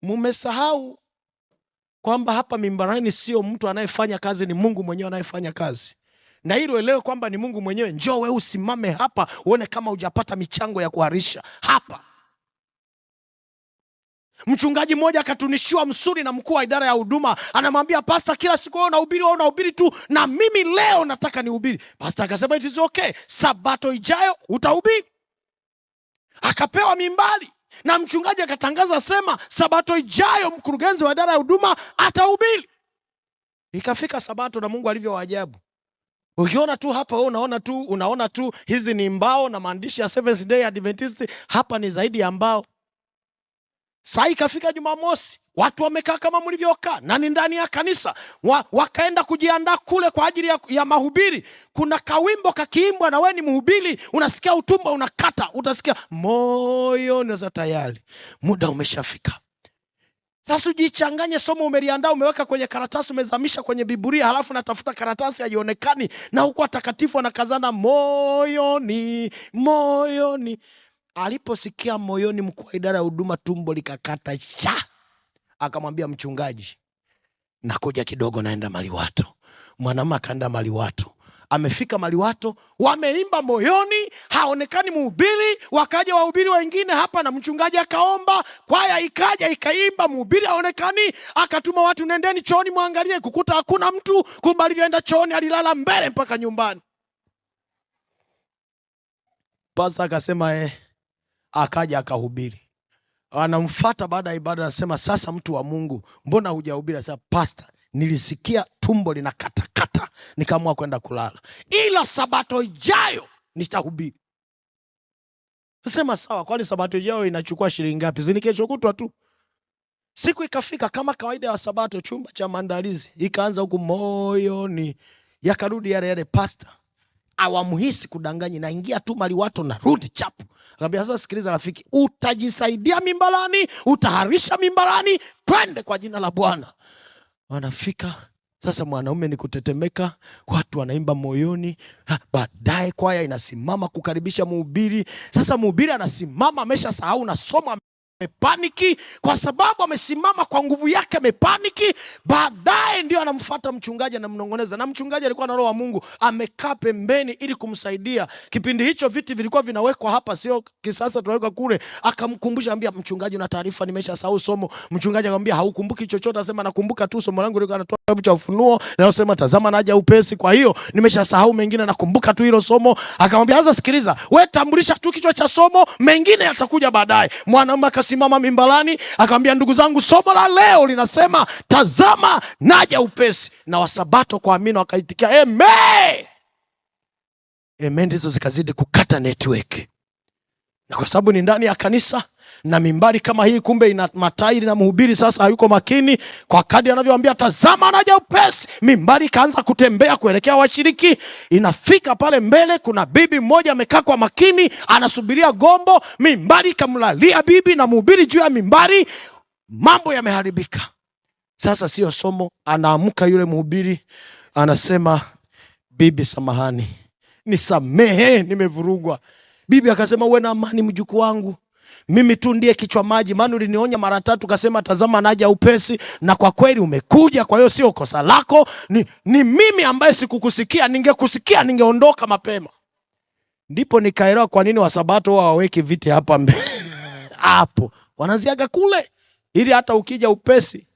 Mumesahau kwamba hapa mimbarani sio mtu anayefanya kazi, ni Mungu mwenyewe anayefanya kazi. Na hilo elewe kwamba ni Mungu mwenyewe. Njoo wewe usimame hapa uone kama hujapata michango ya kuharisha hapa. Mchungaji mmoja akatunishiwa msuri na mkuu wa idara ya huduma, anamwambia pastor, kila siku wewe unahubiri tu, na mimi leo nataka nihubiri. Pastor akasema it is okay, Sabato ijayo utahubiri. Akapewa mimbari na mchungaji akatangaza sema Sabato ijayo mkurugenzi wa idara ya huduma atahubiri. Ikafika Sabato na Mungu alivyo ajabu. Ukiona tu hapa wewe unaona tu hizi ni mbao na maandishi ya Seventh Day Adventist, hapa ni zaidi ya mbao. Saa ikafika Jumamosi, watu wamekaa kama mlivyokaa na ni ndani ya kanisa. Wakaenda kujiandaa kule kwa ajili ya mahubiri. Kuna kawimbo kakiimbwa na wewe ni mhubiri, unasikia utumbo unakata, utasikia moyo unaza tayari. Muda umeshafika. Sasa ujichanganye, somo umeliandaa, umeweka kwenye karatasi, umezamisha kwenye Biblia, halafu natafuta karatasi haionekani, na huko watakatifu wanakazana moyoni. Aliposikia moyoni, mkuu wa idara ya huduma tumbo likakata cha. Akamwambia mchungaji, nakuja kidogo, naenda Maliwato. Mwanamama akaenda Maliwato. Amefika Maliwato, wameimba moyoni, haonekani mhubiri. Wakaja wahubiri wengine hapa na mchungaji akaomba, kwaya ikaja ikaimba, mhubiri haonekani. Akatuma watu, nendeni chooni muangalie, kukuta hakuna mtu. Kumbe alivyoenda chooni alilala mbele mpaka nyumbani. Pasa akasema akaja akahubiri. Anamfuata baada ya ibada, anasema sasa mtu wa Mungu, mbona hujahubiri? Sasa pastor, nilisikia tumbo linakatakata, nikaamua kwenda kulala, ila Sabato ijayo nitahubiri. Nasema sawa, kwani Sabato ijayo inachukua shilingi ngapi? Zini kesho kutwa tu. Siku ikafika kama kawaida ya Sabato, chumba cha maandalizi ikaanza huku moyoni, yakarudi yale pastor awamuhisi kudanganyi, naingia tu Maliwato na rudi chapu. Akamwambia sasa sikiliza rafiki, utajisaidia mimbarani, utaharisha mimbarani, twende kwa jina la Bwana. Wanafika sasa, mwanaume ni kutetemeka, watu wanaimba moyoni. Baadaye kwaya inasimama kukaribisha mhubiri. Sasa mhubiri anasimama, ameshasahau na somo, amepaniki kwa sababu amesimama kwa nguvu yake, amepaniki. Baadaye ndio anamfuata mchungaji, anamnongoneza, na mchungaji alikuwa na roho wa Mungu, amekaa pembeni ili kumsaidia. Kipindi hicho viti vilikuwa vinawekwa hapa, sio kisasa tunaweka kule. Akamkumbusha, anambia mchungaji, una taarifa nimeshasahau somo. Mchungaji akamwambia haukumbuki chochote? Asema nakumbuka tu somo langu liko anatoa kitabu cha Ufunuo na anasema tazama naja upesi, kwa hiyo nimeshasahau mengine, nakumbuka tu hilo somo. Akamwambia sasa sikiliza, wewe tambulisha tu kichwa cha somo, mengine yatakuja baadaye. Mwanaume akasimama mimbalani akamwambia, ndugu zangu, somo la leo linasema tazama naja upesi. Na Wasabato kwa amina wakaitikia amen. Amen hizo zikazidi kukata network. Na kwa sababu ni ndani ya kanisa na mimbari kama hii, kumbe ina matairi na mhubiri sasa hayuko makini, kwa kadri anavyoambia tazama naja upesi, mimbari kaanza kutembea kuelekea washiriki. Inafika pale mbele, kuna bibi mmoja amekaa kwa makini anasubiria gombo, mimbari kamlalia bibi na mhubiri juu ya mimbari. Mambo yameharibika. Sasa sio somo. Anaamka yule mhubiri anasema, bibi samahani, nisamehe, nimevurugwa. Bibi akasema, uwe na amani mjukuu wangu, mimi tu ndiye kichwa maji, maana ulinionya mara 3 ukasema tazama naja upesi, na kwa kweli umekuja, kwa hiyo sio kosa lako, ni mimi ambaye sikukusikia. Ningekusikia ningeondoka mapema. Ndipo nikaelewa kwa nini Wasabato hawaweki viti hapa mbele. Hapo wanaziaga kule ili hata ukija upesi